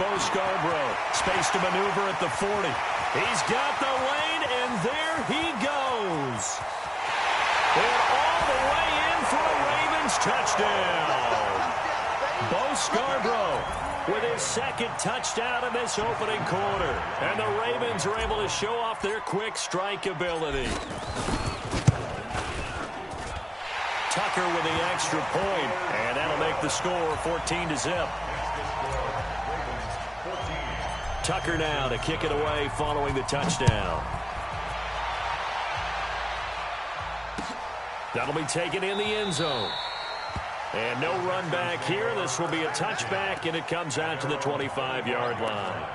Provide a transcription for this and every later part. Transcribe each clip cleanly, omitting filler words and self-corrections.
Bo Scarborough. Space to maneuver at the 40. He's got the lane, and there he goes. And all the way in for a Ravens touchdown. Bo Scarborough with his second touchdown in this opening quarter. And the Ravens are able to show off their quick strike ability. Tucker with the extra point, and that'll make the score 14-0. Tucker now to kick it away following the touchdown. That'll be taken in the end zone. And no run back here. This will be a touchback, and it comes out to the 25-yard line.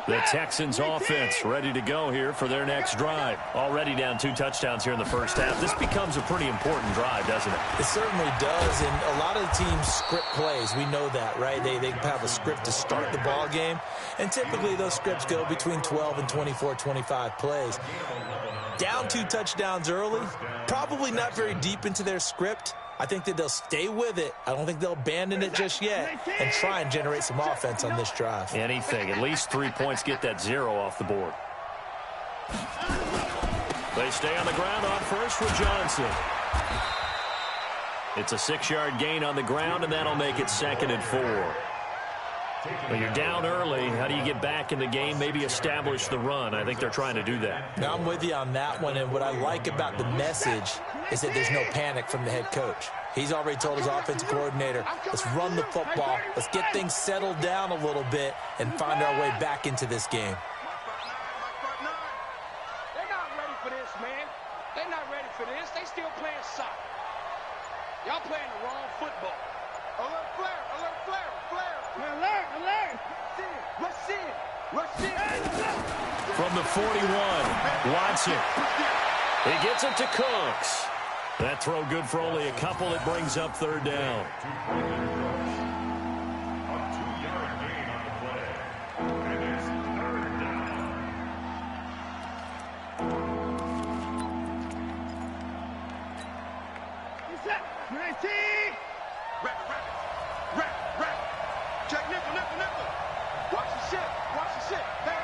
The Texans offense ready to go here for their next drive. Already down 2 touchdowns here in the first half. This becomes a pretty important drive, doesn't it? It certainly does, and a lot of the teams script plays. We know that, right? They have a script to start the ball game, and typically those scripts go between 12 and 24, 25 plays. Down 2 touchdowns early, probably not very deep into their script. I think that they'll stay with it. I don't think they'll abandon it just yet and try and generate some offense on this drive. Anything. At least 3 points, get that 0 off the board. They stay on the ground on first with Johnson. It's a 6-yard gain on the ground, and that'll make it 2nd and 4. When you're down early, how do you get back in the game, maybe establish the run? I think they're trying to do that. Now, I'm with you on that one, and what I like about the message is that there's no panic from the head coach. He's already told his offensive coordinator, let's run the football, let's get things settled down a little bit and find our way back into this game. They're not ready for this, man. They're not ready for this. They still playing soccer. Y'all playing the wrong football. Alert flare, alert flare, flare. Alert, alert. Rush in, rush in. From the 41, Watson. He gets it to Cooks. That throw good for only a couple. It brings up 3rd down. Check nickel, nickel, nickel. Watch the shit, watch the shit. Hey,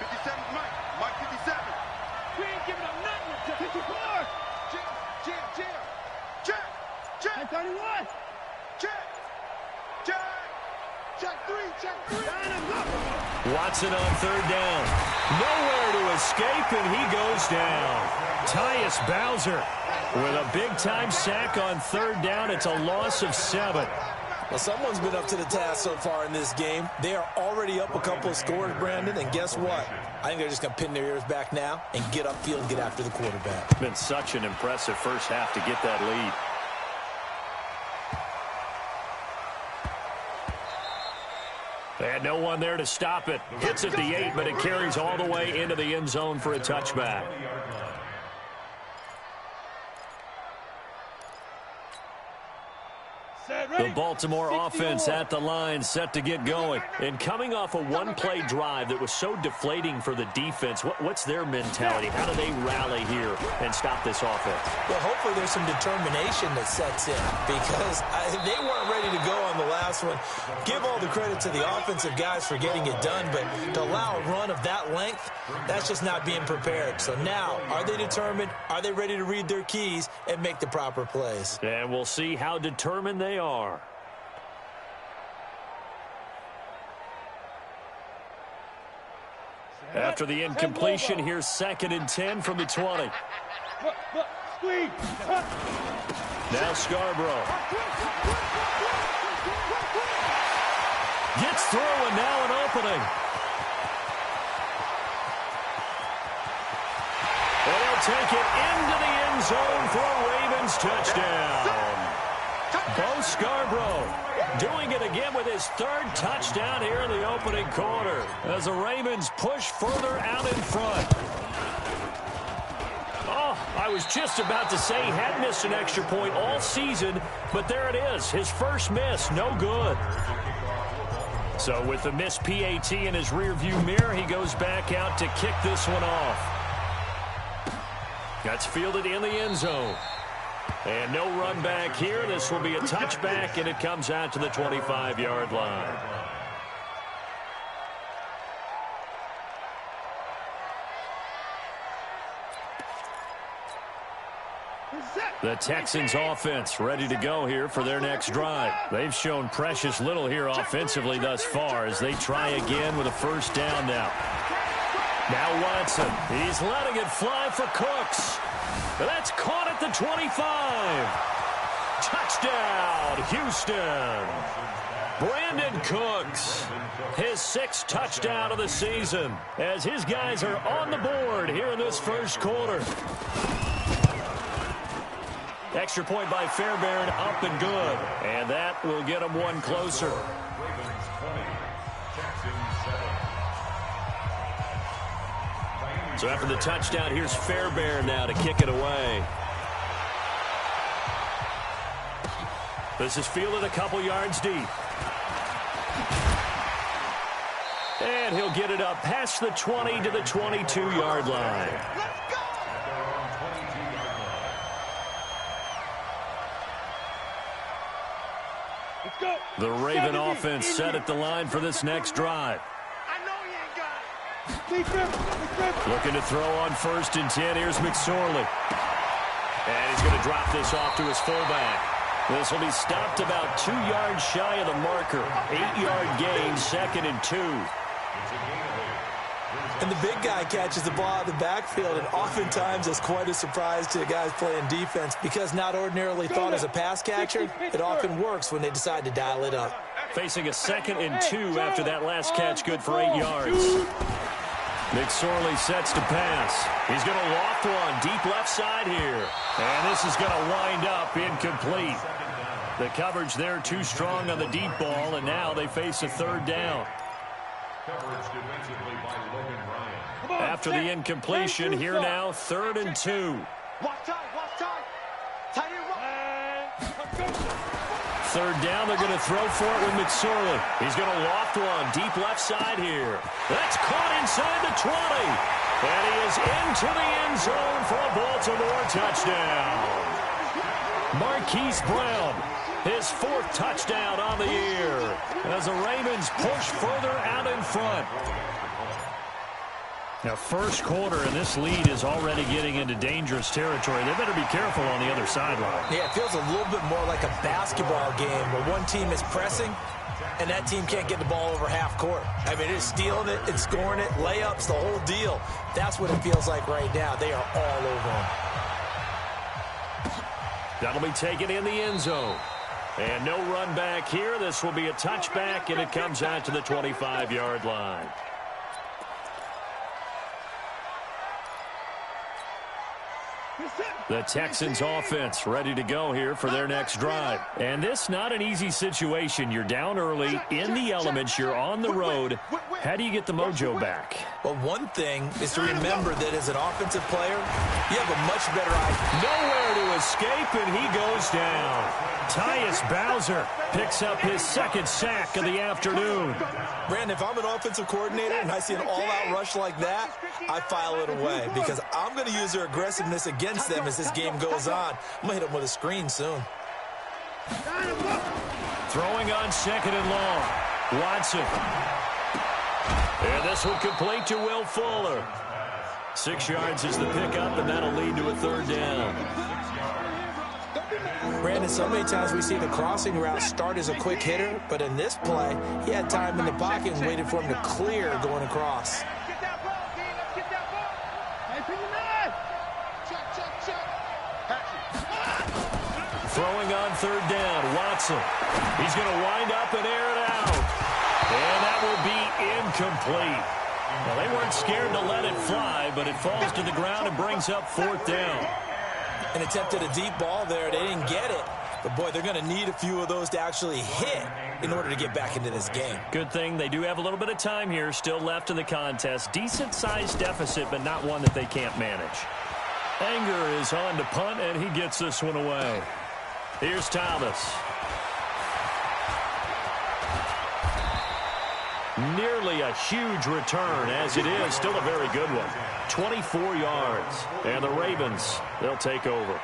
57 Mike, Mike 57. We ain't giving up nothing. 54. Check. 31. Check 3. Watson on 3rd down. Nowhere to escape, and he goes down. Tyus Bowser with a big-time sack on 3rd down. It's a loss of 7. Well, someone's been up to the task so far in this game. They are already up a couple of scores, Brandon, and guess what? I think they're just going to pin their ears back now and get upfield and get after the quarterback. It's been such an impressive first half to get that lead. They had no one there to stop it. Hits at the 8, but it carries all the way into the end zone for a touchback. The Baltimore offense at the line, set to get going. And coming off a one-play drive that was so deflating for the defense, what's their mentality? How do they rally here and stop this offense? Well, hopefully there's some determination that sets in because they weren't ready to go on the last one. Give all the credit to the offensive guys for getting it done, but to allow a run of that length, that's just not being prepared. So now, are they determined? Are they ready to read their keys and make the proper plays? And we'll see how determined they are. After the incompletion, here's 2nd and 10 from the 20. Now Scarborough. Gets through, and now an opening. And he'll take it into the end zone for a Ravens touchdown. Bo Scarborough doing it again with his 3rd touchdown here in the opening quarter as the Ravens push further out in front. Oh, I was just about to say he had missed an extra point all season, but there it is. His first miss, no good. So with the missed PAT in his rearview mirror, he goes back out to kick this one off. That's fielded in the end zone. And no run back here. This will be a touchback, and it comes out to the 25-yard line. The Texans offense ready to go here for their next drive. They've shown precious little here offensively thus far as they try again with a first down now. Now Watson. He's letting it fly for Cooks. That's caught at the 25. Touchdown, Houston. Brandon Cooks, his 6th touchdown of the season as his guys are on the board here in this first quarter. Extra point by Fairbairn, up and good. And that will get them one closer. So after the touchdown, here's Fairbairn now to kick it away. This is fielded a couple yards deep. And he'll get it up past the 20 to the 22-yard line. The Raven offense set at the line for this next drive. Looking to throw on 1st and 10. Here's McSorley. And he's going to drop this off to his fullback. This will be stopped about 2 yards shy of the marker. 8-yard gain, 2nd and 2. And the big guy catches the ball out of the backfield, and oftentimes it's quite a surprise to the guys playing defense because not ordinarily thought as a pass catcher, it often works when they decide to dial it up. Facing a 2nd and 2 after that last catch, good for 8 yards. McSorley sets to pass. He's going to loft one deep left side here. And this is going to wind up incomplete. The coverage there too strong on the deep ball, and now they face a 3rd down. After the incompletion, here now, 3rd and 2. 3rd down, they're going to throw for it with McSorley. He's going to loft one deep left side here. That's caught inside the 20. And he is into the end zone for a Baltimore touchdown. Marquise Brown, his 4th touchdown on the year as the Ravens push further out in front. Now, first quarter, and this lead is already getting into dangerous territory. They better be careful on the other sideline. Yeah, it feels a little bit more like a basketball game where one team is pressing and that team can't get the ball over half court. I mean, it's stealing it, it's scoring it, layups, the whole deal. That's what it feels like right now. They are all over them. That'll be taken in the end zone. And no run back here. This will be a touchback, and it comes out to the 25-yard line. The Texans offense ready to go here for their next drive. And this not an easy situation. You're down early, in the elements, you're on the road. How do you get the mojo back? Well, one thing is to remember that as an offensive player, you have a much better idea. Nowhere to escape, and he goes down. Tyus Bowser picks up his 2nd sack of the afternoon. Brandon, if I'm an offensive coordinator and I see an all-out rush like that, I file it away because I'm going to use their aggressiveness against them as this game goes on. I'm going to hit them with a screen soon. Throwing on 2nd and long. Watson. And this one complete to Will Fuller. 6 yards is the pickup, and that'll lead to a 3rd down. Brandon, so many times we see the crossing route start as a quick hitter, but in this play, he had time in the pocket and waited for him to clear going across. Throwing on 3rd down, Watson. He's going to wind up and air it out. And that will be incomplete. Well, they weren't scared to let it fly, but it falls to the ground and brings up 4th down. An attempt at a deep ball there. They didn't get it. But, boy, they're going to need a few of those to actually hit in order to get back into this game. Good thing they do have a little bit of time here still left in the contest. Decent-sized deficit, but not one that they can't manage. Anger is on to punt, and he gets this one away. Here's Thomas. Nearly a huge return, as it is still a very good one. 24 yards. And the Ravens, they'll take over.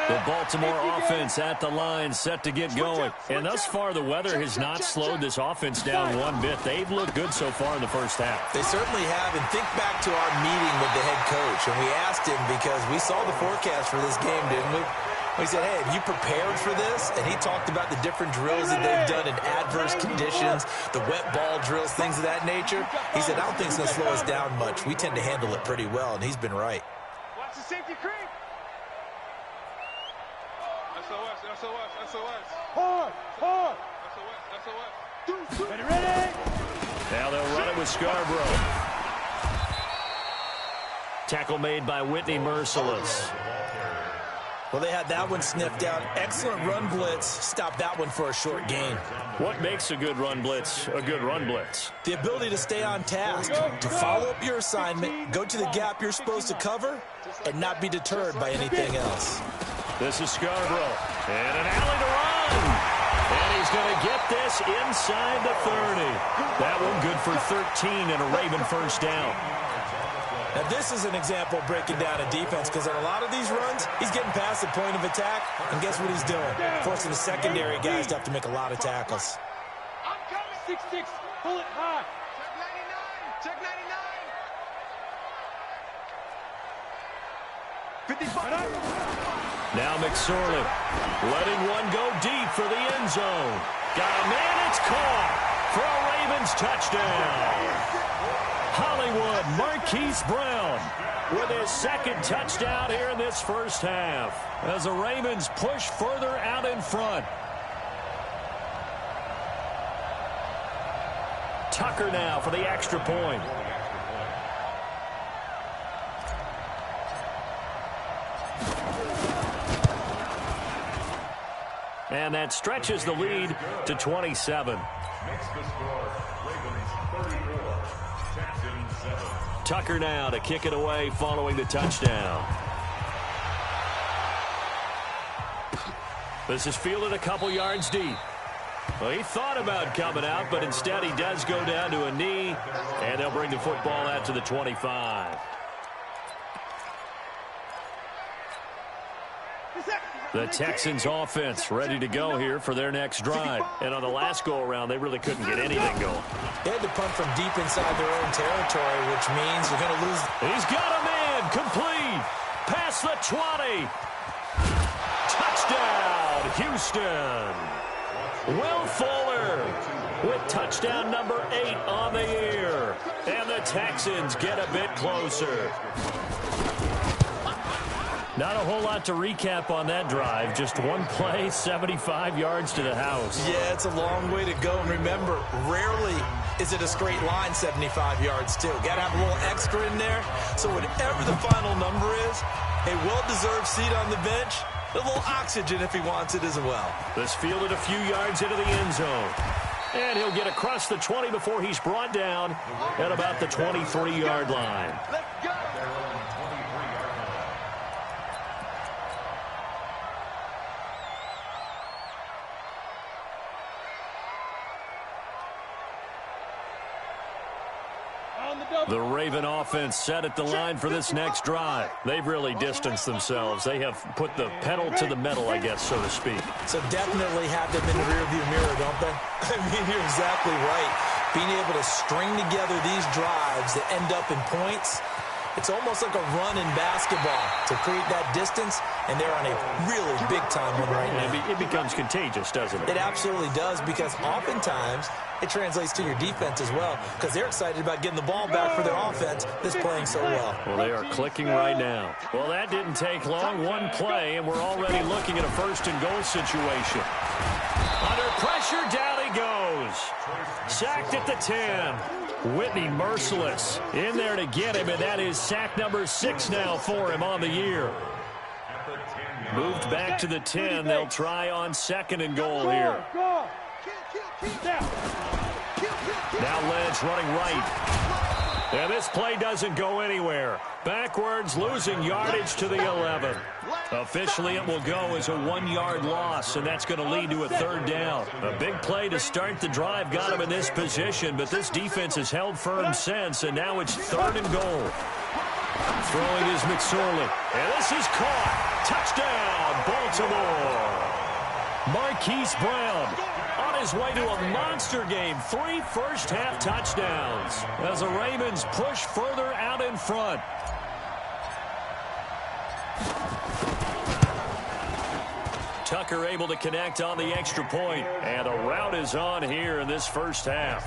The Baltimore offense at the line, set to get going. And thus far, the weather has not slowed this offense down one bit. They've looked good so far in the first half. They certainly have. And think back to our meeting with the head coach. And we asked him, because we saw the forecast for this game, didn't we? We said, hey, have you prepared for this? And he talked about the different drills that they've done in adverse conditions, the wet ball drills, things of that nature. He said, I don't think it's going to slow us down much. We tend to handle it pretty well, and he's been right. Watch the safety creep. SOS. Hard. SOS. Ready. Now they'll run it with Scarborough. Tackle made by Whitney Merciless. Well, they had that one sniffed out. Excellent run blitz. Stopped that one for a short gain. What makes a good run blitz a good run blitz? The ability to stay on task, to follow up your assignment, go to the gap you're supposed to cover, and not be deterred by anything else. This is Scarborough. And an alley to run. And he's going to get this inside the 30. That one good for 13 and a Raven first down. Now, this is an example of breaking down a defense, because on a lot of these runs, he's getting past the point of attack, and guess what he's doing? Forcing the secondary guys to have to make a lot of tackles. I'm coming. 6-6. Pull it high. Check 99. 55. Now McSorley letting one go deep for the end zone. Got a man, it's caught for a Ravens touchdown. Hollywood Marquise Brown with his second touchdown here in this first half as the Ravens push further out in front. Tucker now for the extra point. And that stretches the lead to 27. Tucker now to kick it away following the touchdown. This is fielded a couple yards deep. Well, he thought about coming out, but instead he does go down to a knee, and they'll bring the football out to the 25. The Texans offense ready to go here for their next drive. And on the last go-around, they really couldn't get anything going. They had to punt from deep inside their own territory, which means you're going to lose. He's got a man, complete, past the 20. Touchdown, Houston. Will Fuller with touchdown number 8 on the year. And the Texans get a bit closer. Not a whole lot to recap on that drive. Just one play, 75 yards to the house. Yeah, it's a long way to go. And remember, rarely is it a straight line 75 yards, too. Got to have a little extra in there. So whatever the final number is, a well-deserved seat on the bench, a little oxygen if he wants it as well. This fielded a few yards into the end zone. And he'll get across the 20 before he's brought down at about the 23-yard line. Let's go. The Raven offense set at the line for this next drive. They've really distanced themselves. They have put the pedal to the metal, I guess, so to speak. So definitely have them in the rearview mirror, don't they? I mean, you're exactly right. Being able to string together these drives that end up in points, it's almost like a run in basketball to create that distance, and they're on a really big-time one right now. It becomes contagious, doesn't it? It absolutely does, because oftentimes it translates to your defense as well, because they're excited about getting the ball back for their offense that's playing so well. Well, they are clicking right now. Well, that didn't take long. One play, and we're already looking at a first-and-goal situation. Under pressure, down he goes. Sacked at the 10. Whitney Merciless in there to get him, and that is sack number 6 now for him on the year. Moved back to the 10. They'll try on second and goal here. Now Lynch running right. And this play doesn't go anywhere. Backwards, losing yardage to the 11. Officially, it will go as a 1-yard loss, and that's going to lead to a 3rd down. A big play to start the drive got him in this position, but this defense has held firm since, and now it's 3rd and goal. Throwing is McSorley, and this is caught. Touchdown, Baltimore. Marquise Brown on his way to a monster game. 3 first-half touchdowns as the Ravens push further out in front. Tucker able to connect on the extra point, and a rout is on here in this first half.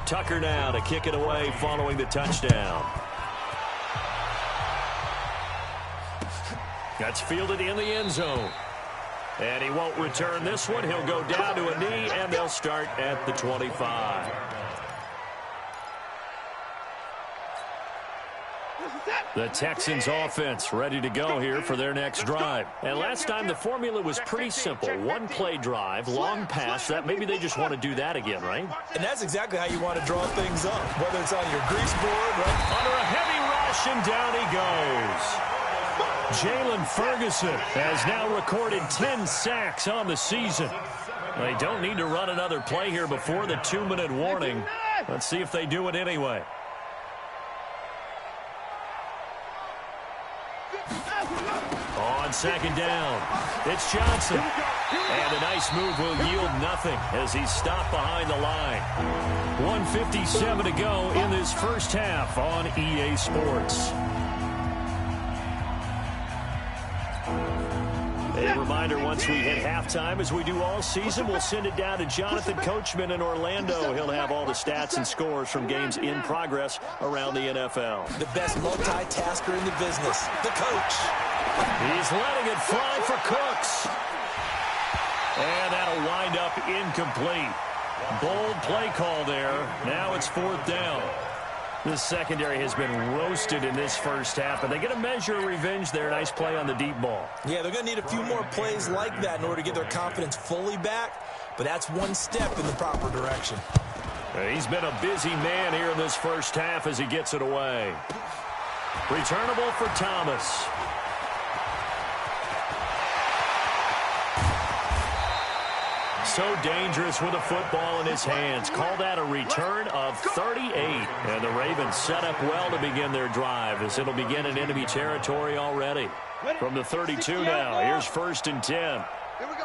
Tucker now to kick it away following the touchdown. That's fielded in the end zone. And he won't return this one. He'll go down to a knee, and they'll start at the 25. The Texans offense ready to go here for their next drive. And last time the formula was pretty simple. 1-play drive, long pass. That maybe they just want to do that again, right? And that's exactly how you want to draw things up, whether it's on your grease board, right? Under a heavy rush, and down he goes. Jalen Ferguson has now recorded 10 sacks on the season. They don't need to run another play here before the 2-minute warning. Let's see if they do it anyway. On 2nd down, it's Johnson. And a nice move will yield nothing as he's stopped behind the line. 1:57 to go in this first half on EA Sports. A reminder, once we hit halftime, as we do all season, we'll send it down to Jonathan Coachman in Orlando. He'll have all the stats and scores from games in progress around the NFL. The best multitasker in the business, the coach. He's letting it fly for Cooks. And that'll wind up incomplete. Bold play call there. Now it's 4th down. This secondary has been roasted in this first half, but they get a measure of revenge there. Nice play on the deep ball. Yeah, they're going to need a few more plays like that in order to get their confidence fully back, but that's one step in the proper direction. He's been a busy man here in this first half as he gets it away. Returnable for Thomas. So dangerous with a football in his hands. Call that a return of 38. And the Ravens set up well to begin their drive as it'll begin in enemy territory already. From the 32 now, here's 1st and 10. Here we go.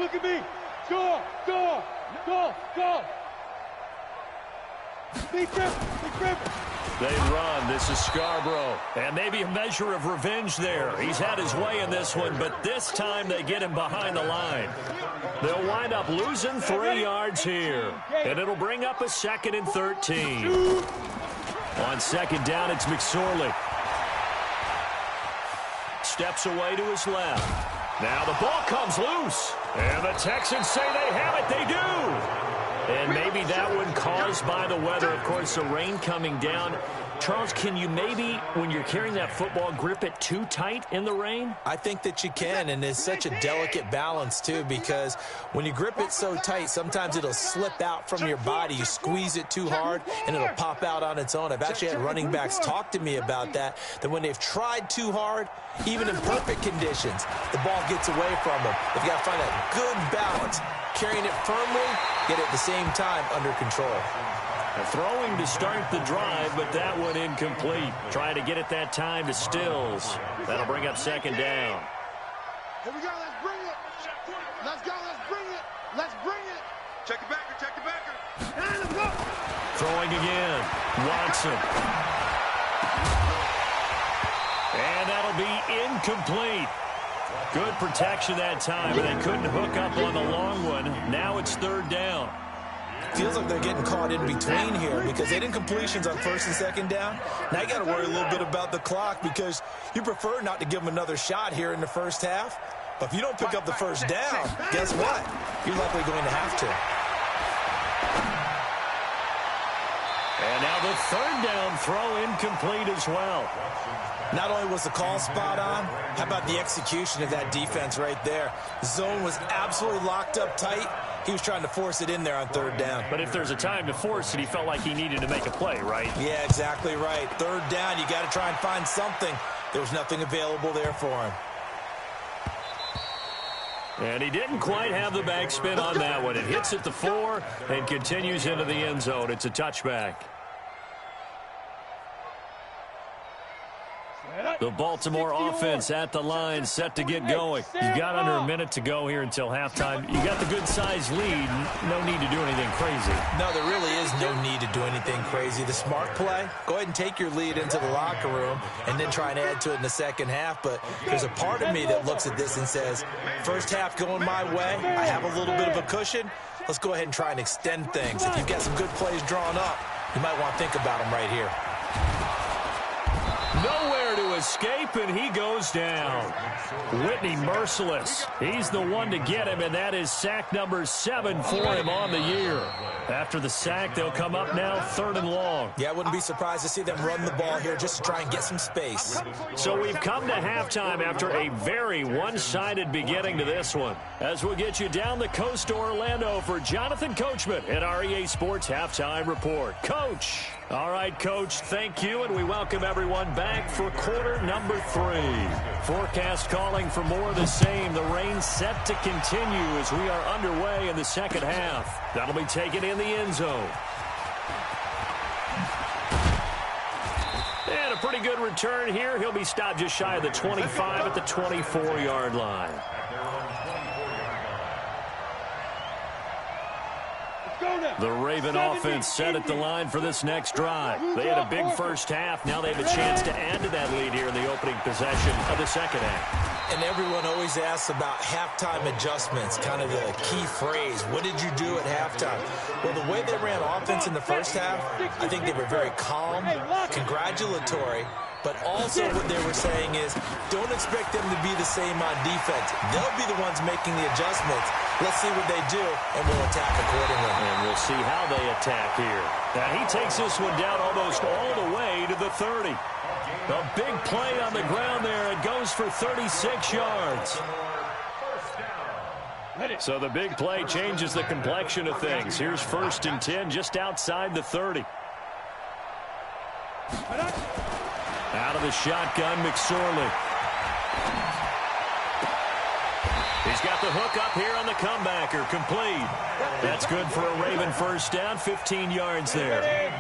Look at me. Go. Big grip. They run. This is Scarborough. And maybe a measure of revenge there. He's had his way in this one, but this time they get him behind the line. They'll wind up losing 3 yards here. And it'll bring up a 2nd and 13. On 2nd down, it's McSorley. Steps away to his left. Now the ball comes loose. And the Texans say they have it. They do. And maybe that one caused by the weather. Of course, the rain coming down. Charles, can you maybe, when you're carrying that football, grip it too tight in the rain? I think that you can, and it's such a delicate balance, too, because when you grip it so tight, sometimes it'll slip out from your body. You squeeze it too hard, and it'll pop out on its own. I've actually had running backs talk to me about that when they've tried too hard, even in perfect conditions, the ball gets away from them. They've got to find that good balance, carrying it firmly, yet at the same time under control. Throwing to start the drive, but that one incomplete. Trying to get it that time to Stills. That'll bring up 2nd down. Here we go. Let's bring it. Let's go. Let's bring it. Check the backer. And let's go. Throwing again. Watson. And that'll be incomplete. Good protection that time, but they couldn't hook up on the long one. Now it's 3rd down. Feels like they're getting caught in between here because they did completions on 1st and 2nd down. Now you got to worry a little bit about the clock because you prefer not to give them another shot here in the first half. But if you don't pick up the 1st down, guess what? You're likely going to have to. And now the 3rd down throw incomplete as well. Not only was the call spot on, how about the execution of that defense right there? The zone was absolutely locked up tight, He was trying to force it in there on third down. But if there's a time to force it, he felt like he needed to make a play, right? Yeah, exactly right. Third down, you got to try and find something. There was nothing available there for him. And he didn't quite have the backspin on that one. It hits at the 4 and continues into the end zone. It's a touchback. The Baltimore offense at the line, set to get going. You got under a minute to go here until halftime. You got the good-sized lead. No need to do anything crazy. No, there really is no need to do anything crazy. The smart play, go ahead and take your lead into the locker room and then try and add to it in the second half. But there's a part of me that looks at this and says, first half going my way, I have a little bit of a cushion. Let's go ahead and try and extend things. If you've got some good plays drawn up, you might want to think about them right here. Nowhere to escape, and he goes down. Whitney merciless. He's the one to get him, and that is sack number 7 for him on the year. After the sack, they'll come up now 3rd and long. Yeah, I wouldn't be surprised to see them run the ball here just to try and get some space. So we've come to halftime after a very one-sided beginning to this one. As we'll get you down the coast to Orlando for Jonathan Coachman at our EA Sports Halftime Report. Coach. All right, Coach, thank you, and we welcome everyone back for quarter number 3. Forecast calling for more of the same. The rain set to continue as we are underway in the second half. That'll be taken in the end zone. And a pretty good return here. He'll be stopped just shy of the 25 at the 24-yard line. The Raven offense set at the line for this next drive. They had a big first half. Now they have a chance to add to that lead here in the opening possession of the second half. And everyone always asks about halftime adjustments, kind of the key phrase. What did you do at halftime? Well, the way they ran offense in the first half, I think they were very calm, congratulatory, but also what they were saying is don't expect them to be the same on defense. They'll be the ones making the adjustments. Let's see what they do, and we'll attack accordingly. And we'll see how they attack here. Now he takes this one down almost all the way to the 30. A big play on the ground there. It goes for 36 yards. So the big play changes the complexion of things. Here's 1st and 10 just outside the 30. Out of the shotgun, McSorley. He's got the hook up here on the comebacker, complete. That's good for a Raven first down, 15 yards there.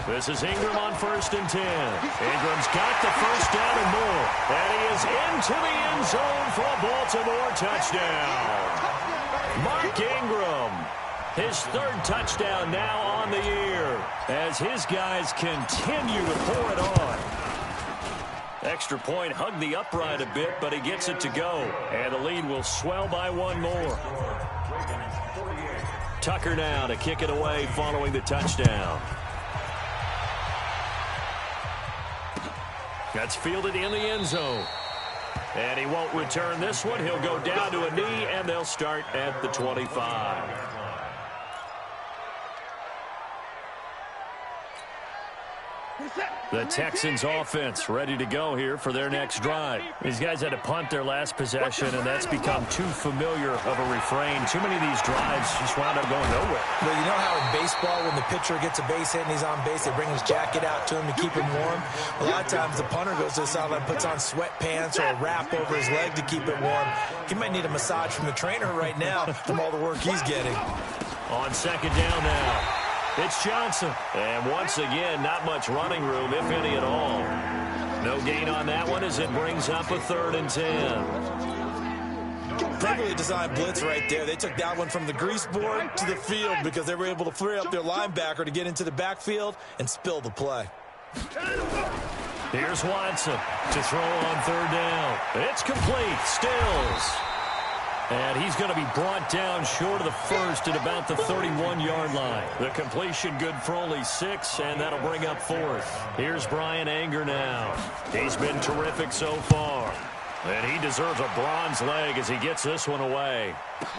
This is Ingram on 1st and 10. Ingram's got the first down and more. And he is into the end zone for a Baltimore touchdown. Mark Ingram. His 3rd touchdown now on the year as his guys continue to pour it on. Extra point hugged the upright a bit, but he gets it to go. And the lead will swell by 1 more. Tucker now to kick it away following the touchdown. That's fielded in the end zone. And he won't return this one. He'll go down to a knee, and they'll start at the 25. The Texans offense ready to go here for their next drive. These guys had to punt their last possession, and that's become too familiar of a refrain. Too many of these drives just wound up going nowhere. Well, you know how in baseball, when the pitcher gets a base hit and he's on base, they bring his jacket out to him to keep him warm? A lot of times the punter goes to the sideline, puts on sweatpants or a wrap over his leg to keep it warm. He might need a massage from the trainer right now from all the work he's getting. On 2nd down now. It's Johnson. And once again, not much running room, if any at all. No gain on that one as it brings up a 3rd and 10. Perfectly designed blitz right there. They took that one from the grease board to the field because they were able to free up their linebacker to get into the backfield and spill the play. Here's Watson to throw on 3rd down. It's complete. Stills. And he's going to be brought down short of the 1st at about the 31-yard line. The completion good for only 6, and that'll bring up 4th. Here's Brian Anger now. He's been terrific so far. And he deserves a bronze leg as he gets this one away.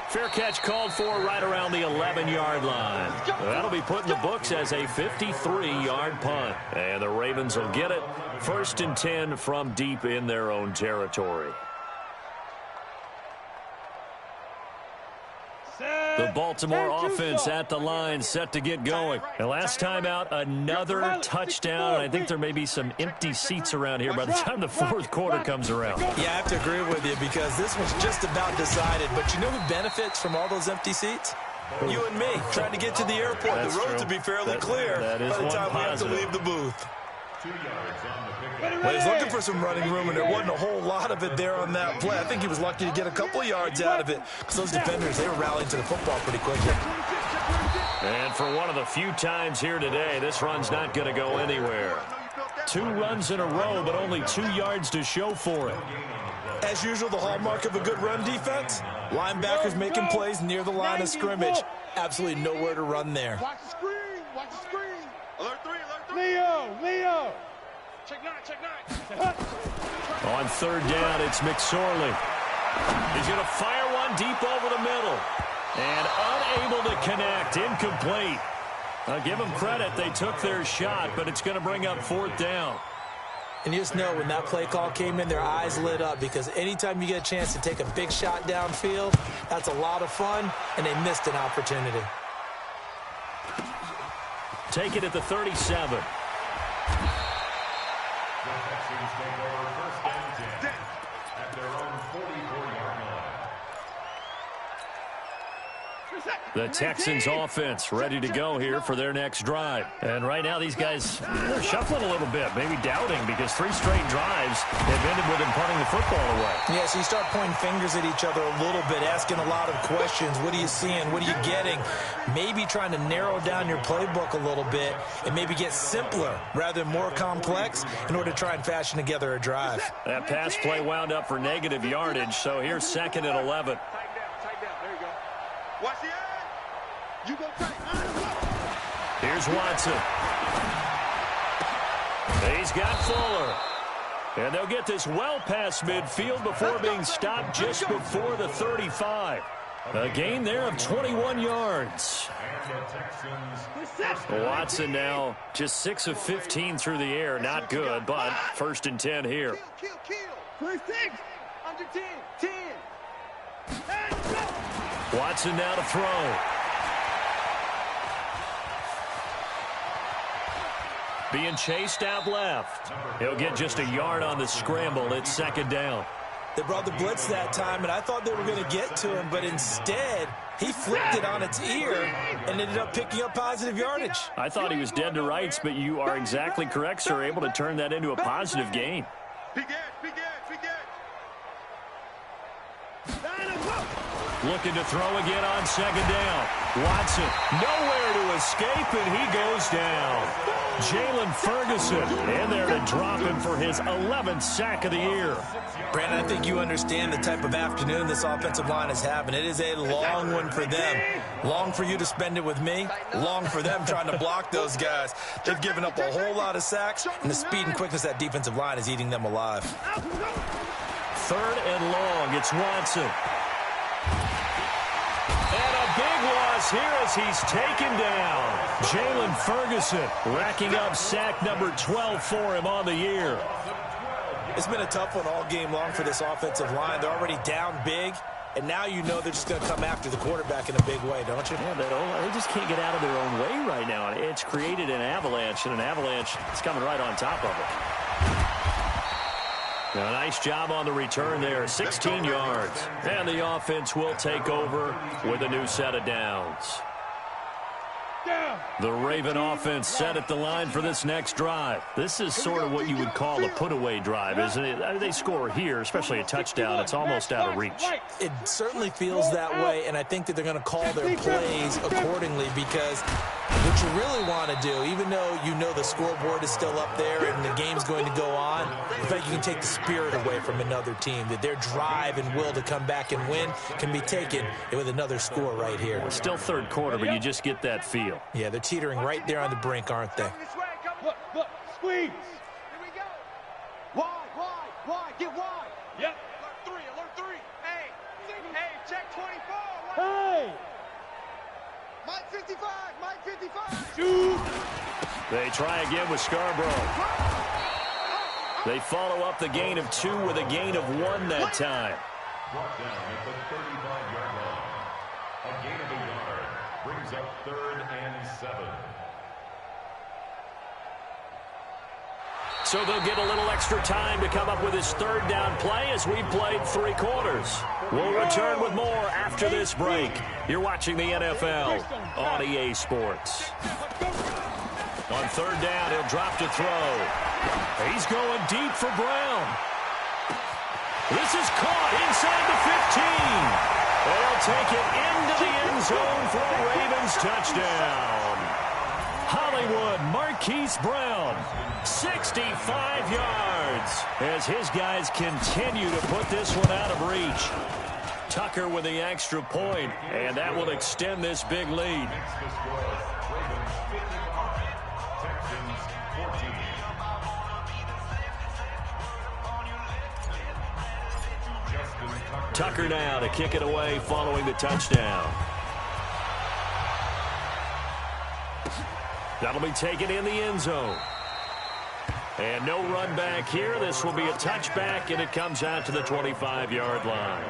Fair catch called for right around the 11-yard line. That'll be put in the books as a 53-yard punt. And the Ravens will get it. 1st and 10 from deep in their own territory. The Baltimore offense at the line, set to get going. And last time out, another touchdown. I think there may be some empty seats around here by the time the 4th quarter comes around. Yeah, I have to agree with you because this one's just about decided. But you know who benefits from all those empty seats? You and me, trying to get to the airport. That's the roads true. will be fairly clear by the time we have to leave the booth. Well, he's looking for some running room, and there wasn't a whole lot of it there on that play. I think he was lucky to get a couple yards out of it because those defenders, they were rallying to the football pretty quickly. And for one of the few times here today, this run's not going to go anywhere. 2 runs in a row, but only 2 yards to show for it. As usual, the hallmark of a good run defense, linebackers making plays near the line of scrimmage. Absolutely nowhere to run there. Watch the screen. Watch the screen. Alert 3, alert 3. Leo. Check 9. On 3rd down, it's McSorley. He's going to fire one deep over the middle. And unable to connect, incomplete. I'll give them credit, they took their shot, but it's going to bring up 4th down. And you just know when that play call came in, their eyes lit up because anytime you get a chance to take a big shot downfield, that's a lot of fun, and they missed an opportunity. Take it at the 37. The Texans offense ready to go here for their next drive. And right now these guys, they're shuffling a little bit, maybe doubting because 3 straight drives have ended with them punting the football away. Yeah, so you start pointing fingers at each other a little bit, asking a lot of questions. What are you seeing? What are you getting? Maybe trying to narrow down your playbook a little bit and maybe get simpler rather than more complex in order to try and fashion together a drive. That pass play wound up for negative yardage, so here's 2nd and 11. Tight down. There you go. Watch the edge. You go tight. Here's Watson. He's got Fuller. And they'll get this well past midfield before being stopped just before the 35. A gain there of 21 yards. Watson now just 6 of 15 through the air. Not good, but 1st and 10 here. Kill. First 6. Under 10. 10. Watson now to throw. Being chased out left. He'll get just a yard on the scramble. It's 2nd down. They brought the blitz that time, and I thought they were going to get to him, but instead he flipped it on its ear and ended up picking up positive yardage. I thought he was dead to rights, but you are exactly correct, sir. Able to turn that into a positive gain. Big edge. Looking to throw again on 2nd down. Watson nowhere to escape, and he goes down. Jalen Ferguson in there to drop him for his 11th sack of the year. Brandon, I think you understand the type of afternoon this offensive line is having. It is a long one for them. Long for you to spend it with me. Long for them trying to block those guys. They've given up a whole lot of sacks, and the speed and quickness of that defensive line is eating them alive. 3rd and long. It's Watson. And a big loss here as he's taken down. Jalen Ferguson racking up sack number 12 for him on the year. It's been a tough one all game long for this offensive line. They're already down big, and now you know they're just going to come after the quarterback in a big way, don't you? Yeah, they just can't get out of their own way right now. It's created an avalanche, and an avalanche is coming right on top of it. A nice job on the return there, 16 yards. And the offense will take over with a new set of downs. The Raven offense set at the line for this next drive. This is sort of what you would call a put-away drive, isn't it? They score here, especially a touchdown. It's almost out of reach. It certainly feels that way, and I think that they're going to call their plays accordingly because what you really want to do, even though you know the scoreboard is still up there and the game's going to go on, in fact, you can take the spirit away from another team, that their drive and will to come back and win can be taken with another score right here. It's still 3rd quarter, but you just get that feel. Yeah, they're teetering right there on the brink, aren't they? Look, squeeze. Here we go. Wide, get wide. Yep. Check 24. Hey! Mike 55. Mike 55. Shoot! They try again with Scarborough. They follow up the gain of 2 with a gain of 1 that time. Brought down at the 35-yard line. A gain of a yard brings up 3rd and 7. So they'll get a little extra time to come up with his 3rd down play as we played 3 quarters. We'll return with more after this break. You're watching the NFL on EA Sports. On 3rd down, he'll drop to throw. He's going deep for Brown. This is caught inside the 15. They'll take it into the end zone for a Ravens touchdown. Hollywood Marquise Brown, 65 yards, as his guys continue to put this one out of reach. Tucker with the extra point, and that will extend this big lead. Tucker now to kick it away following the touchdown. That'll be taken in the end zone. And no run back here. This will be a touchback, and it comes out to the 25-yard line.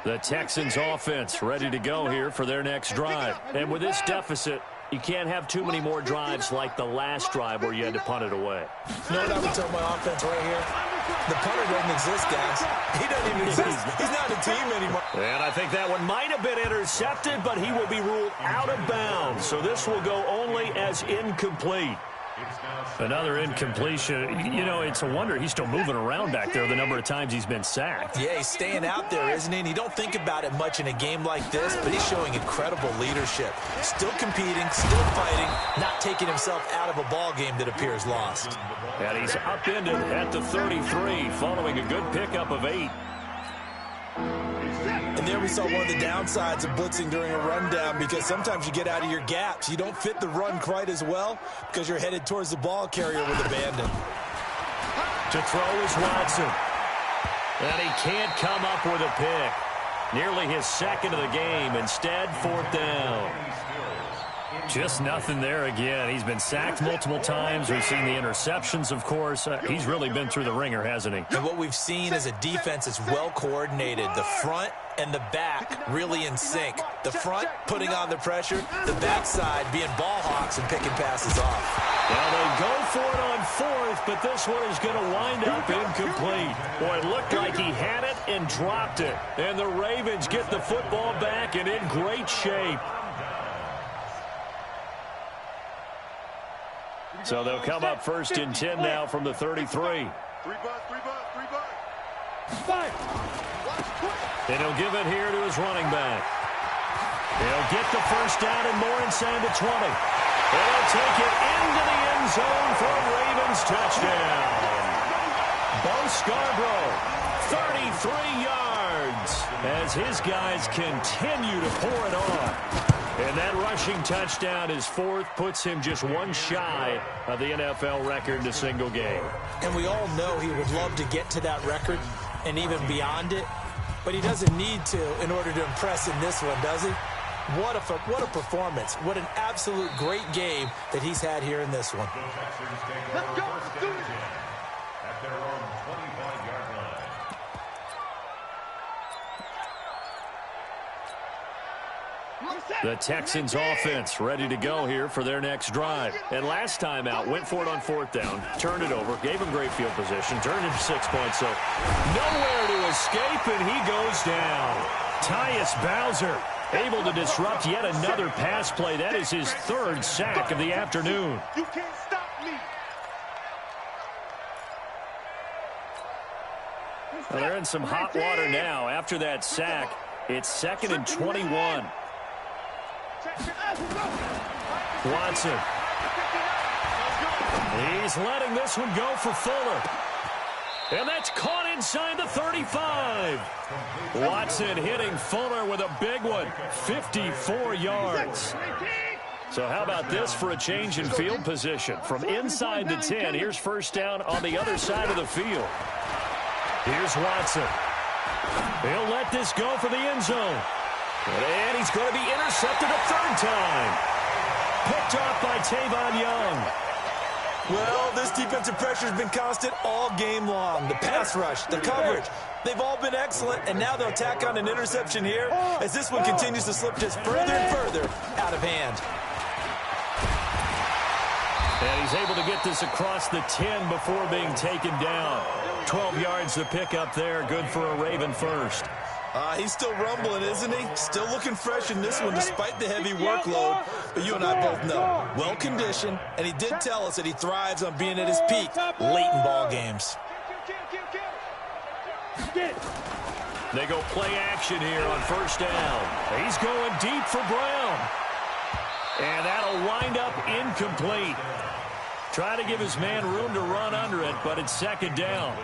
The Texans offense ready to go here for their next drive. And with this deficit, you can't have too many more drives like the last drive where you had to punt it away. You know what I would tell my offense right here? The punter doesn't exist, guys. He doesn't even exist. He's not a team anymore. And I think that one might have been intercepted, but he will be ruled out of bounds. So this will go only as incomplete. Another incompletion. You know, it's a wonder he's still moving around back there the number of times he's been sacked. Yeah, he's staying out there, isn't he? And you don't think about it much in a game like this, but he's showing incredible leadership. Still competing, still fighting, not taking himself out of a ball game that appears lost. And he's upended at the 33 following a good pickup of 8. And there we saw one of the downsides of blitzing during a rundown, because sometimes you get out of your gaps. You don't fit the run quite as well because you're headed towards the ball carrier with abandon. To throw is Watson. And he can't come up with a pick. Nearly his 2nd of the game. Instead, 4th down. Just nothing there again. He's been sacked multiple times. We've seen the interceptions, of course. He's really been through the ringer, hasn't he? And what we've seen is a defense that's well coordinated. The front and the back really in sync. The front putting on the pressure, the backside being ball hawks and picking passes off. Well, they go for it on 4th, but this one is going to wind up incomplete. Boy, it looked like he had it and dropped it. And the Ravens get the football back and in great shape. So they'll come up 1st and 10 now from the 33. 3 bucks. And he'll give it here to his running back. He'll get the 1st down and more inside the 20. They'll take it into the end zone for a Ravens touchdown. Bo Scarborough, 33 yards, as his guys continue to pour it on. And that rushing touchdown, his 4th, puts him just one shy of the NFL record in a single game. And we all know he would love to get to that record and even beyond it, but he doesn't need to in order to impress in this one, does he? What a performance. What an absolute great game that he's had here in this one. Let's go. Let's do it. At their own 25-yard line. The Texans offense ready to go here for their next drive. And last time out, went for it on 4th down, turned it over, gave him great field position, turned it to 6 points. So nowhere to escape, and he goes down. Tyus Bowser able to disrupt yet another pass play. That is his 3rd sack of the afternoon. You can't stop me. Well, they're in some hot water now. After that sack, it's 2nd and 21. Watson. He's letting this one go for Fuller. And that's caught inside the 35. Watson hitting Fuller with a big one. 54 yards. So how about this for a change in field position? From inside the 10, here's first down on the other side of the field. Here's Watson. He'll let this go for the end zone. And he's going to be intercepted a third time. Picked off by Tavon Young. Well, this defensive pressure has been constant all game long. The pass rush, the coverage, they've all been excellent, and now they'll tack on an interception here as this one continues to slip just further and further out of hand. And he's able to get this across the 10 before being taken down. 12 yards to pick up there. Good for a Raven first. He's still rumbling, isn't he? Still looking fresh in this one despite the heavy workload. But you and I both know, well-conditioned, and he did tell us that he thrives on being at his peak late in ball games. They go play action here on first down. He's going deep for Brown. And that'll wind up incomplete. Trying to give his man room to run under it, but it's second down.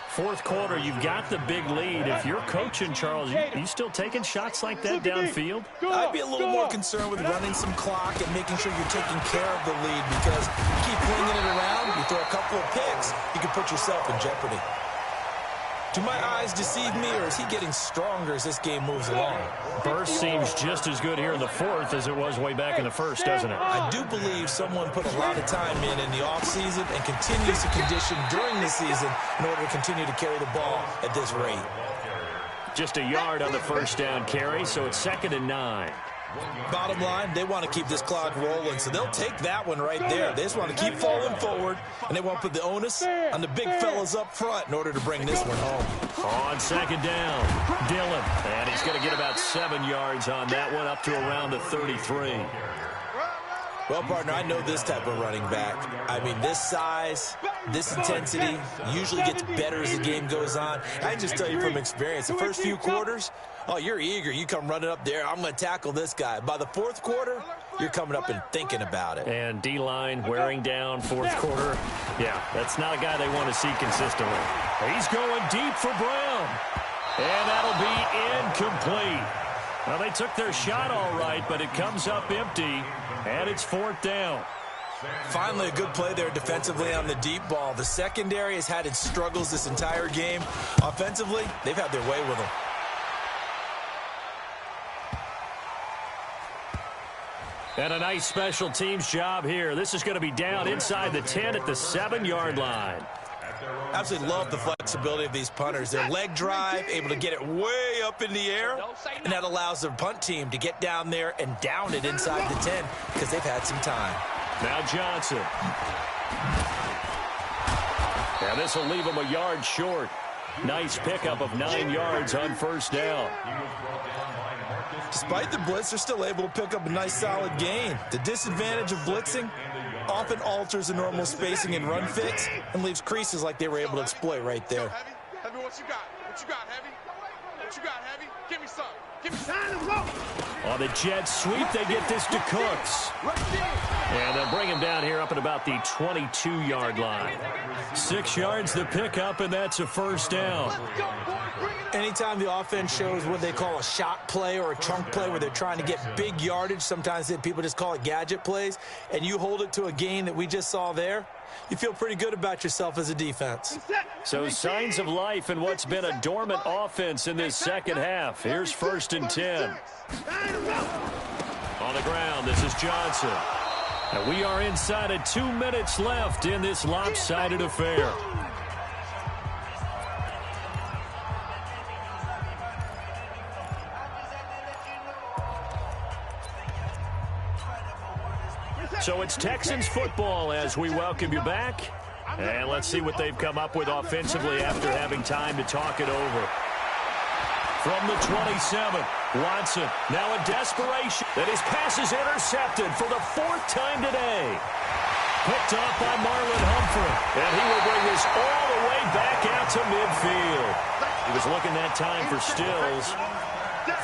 Fourth quarter, you've got the big lead. If you're coaching, Charles, you still taking shots like that downfield? I'd be a little more concerned with running some clock and making sure you're taking care of the lead, because you keep flinging it around, you throw a couple of picks, you can put yourself in jeopardy. Do my eyes deceive me, or is he getting stronger as this game moves along? Burst seems just as good here in the fourth as it was way back in the first, doesn't it? I do believe someone put a lot of time in the offseason and continues to condition during the season in order to continue to carry the ball at this rate. Just a yard on the first down carry, so it's 2nd and 9. Bottom line, they want to keep this clock rolling, so they'll take that one right there. They just want to keep falling forward, and they want to put the onus on the big fellas up front in order to bring this one home. On second down, Dillon. And he's going to get about 7 yards on that one, up to around the 33. Well, partner, I know this type of running back. I mean, this size, this intensity usually gets better as the game goes on. I can just tell you from experience, the first few quarters, oh, you're eager. You come running up there. I'm going to tackle this guy. By the fourth quarter, you're coming up and thinking about it. And D-line wearing down fourth quarter. Yeah, that's not a guy they want to see consistently. He's going deep for Brown. And that'll be incomplete. Well, they took their shot all right, but it comes up empty, and it's 4th down. Finally, a good play there defensively on the deep ball. The secondary has had its struggles this entire game. Offensively, they've had their way with them. And a nice special teams job here. This is going to be down inside the 10 at the 7-yard line. Absolutely love the flexibility of these punters. Their leg drive, able to get it way up in the air, and that allows their punt team to get down there and down it inside the 10 because they've had some time. Now Johnson. And this will leave him a yard short. Nice pickup of 9 yards on first down. Despite the blitz, they're still able to pick up a nice solid gain. The disadvantage of blitzing often alters the normal spacing and run fits and leaves creases like they were able to exploit right there. Heavy, what you got? What you got, Heavy? What you got, Heavy? Give me some. Give me some. On the jet sweep, they get this to Cooks. And they'll bring him down here up at about the 22-yard line. 6 yards to pick up, and that's a first down. Anytime the offense shows what they call a shot play or a chunk play where they're trying to get big yardage, sometimes people just call it gadget plays, and you hold it to a gain that we just saw there, you feel pretty good about yourself as a defense. So signs of life in what's been a dormant offense in this second half. Here's 1st and 10. On the ground, this is Johnson. And we are inside of 2 minutes left in this lopsided affair. So it's Texans football as we welcome you back. And let's see what they've come up with offensively after having time to talk it over. From the 27, Watson, now in desperation. And his pass is intercepted for the 4th time today. Picked off by Marlon Humphrey. And he will bring this all the way back out to midfield. He was looking that time for Stills.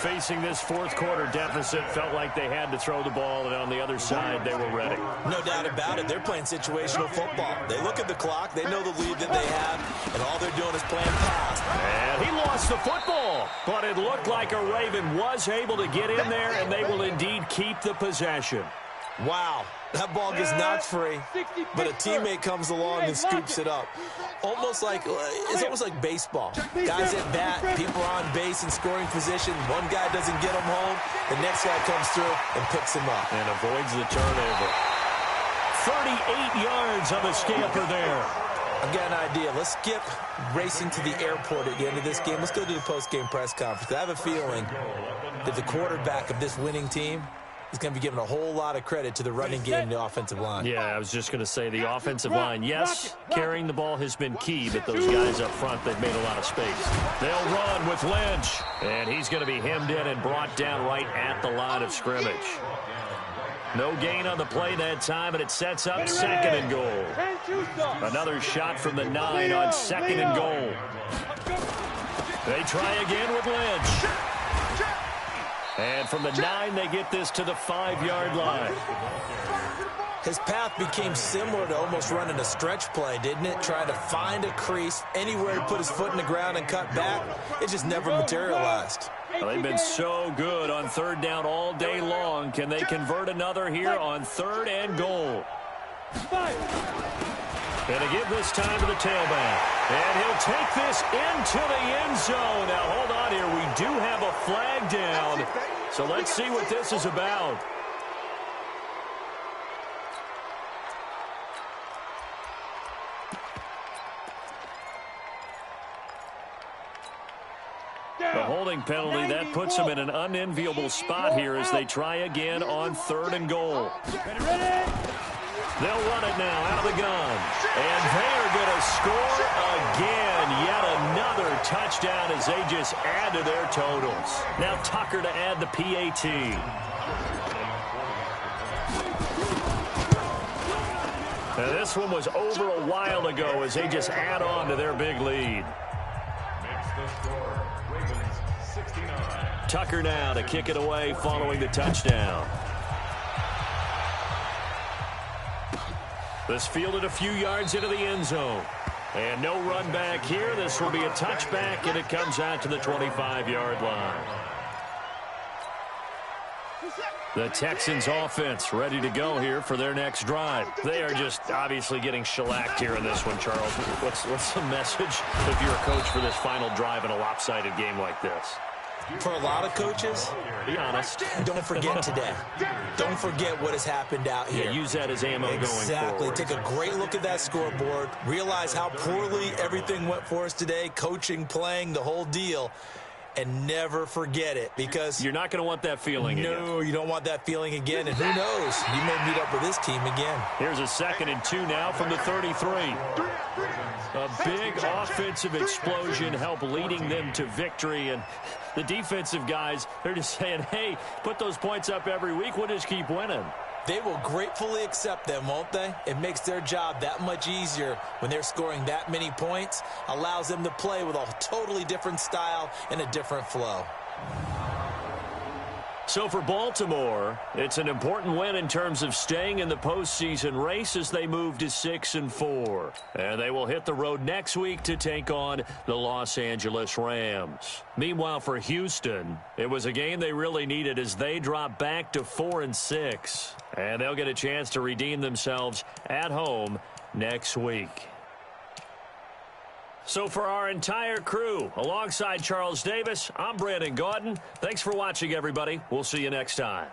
Facing this fourth quarter deficit, felt like they had to throw the ball, and on the other side, they were ready. No doubt about it. They're playing situational football. They look at the clock, they know the lead that they have, and all they're doing is playing pass. And he lost the football, but it looked like a Raven was able to get in there, and they will indeed keep the possession. Wow, that ball gets knocked free, but a teammate comes along and scoops it up. It's almost like baseball. Guys at bat, people are on base in scoring position. One guy doesn't get him home. The next guy comes through and picks him up. And avoids the turnover. 38 yards on the scamper there. I've got an idea. Let's skip racing to the airport at the end of this game. Let's go to the post-game press conference. I have a feeling that the quarterback of this winning team is going to be giving a whole lot of credit to the running game and the offensive line. Yeah, I was just going to say the offensive line. Yes, carrying the ball has been key, but those guys up front, they've made a lot of space. They'll run with Lynch, and he's going to be hemmed in and brought down right at the line of scrimmage. No gain on the play that time, and it sets up 2nd and goal. Another shot from the 9 on 2nd and goal. They try again with Lynch. And from the 9, they get this to the 5-yard line. His path became similar to almost running a stretch play, didn't it? Trying to find a crease, anywhere to put his foot in the ground and cut back. It just never materialized. Well, they've been so good on 3rd down all day long. Can they convert another here on 3rd and goal? And to give this time to the tailback. And he'll take this into the end zone. Now, hold on here. We do have a flag down. So let's see what this is about. The holding penalty, that puts them in an unenviable spot here as they try again on 3rd and goal. They'll run it now out of the gun. And they are going to score again. Yet another touchdown as they just add to their totals. Now Tucker to add the PAT. Now this one was over a while ago as they just add on to their big lead. Tucker now to kick it away following the touchdown. This fielded a few yards into the end zone. And no run back here. This will be a touchback, and it comes out to the 25-yard line. The Texans offense ready to go here for their next drive. They are just obviously getting shellacked here in this one, Charles. What's the message if you're a coach for this final drive in a lopsided game like this? For a lot of coaches, be honest, don't forget today. Don't forget what has happened out here. Yeah, use that as ammo going forward. Exactly. Take a great look at that scoreboard. Realize how poorly everything went for us today. Coaching, playing, the whole deal. And never forget it, because you're not going to want that feeling again. No, you don't want that feeling again. And who knows? You may meet up with this team again. Here's a 2nd and 2 now from the 33. A big offensive explosion helped leading them to victory. And the defensive guys, they're just saying, hey, put those points up every week. We'll just keep winning. They will gratefully accept them, won't they? It makes their job that much easier when they're scoring that many points. Allows them to play with a totally different style and a different flow. So for Baltimore, it's an important win in terms of staying in the postseason race as they move to 6-4. And they will hit the road next week to take on the Los Angeles Rams. Meanwhile, for Houston, it was a game they really needed as they drop back to 4-6. And they'll get a chance to redeem themselves at home next week. So for our entire crew, alongside Charles Davis, I'm Brandon Gaudin. Thanks for watching, everybody. We'll see you next time.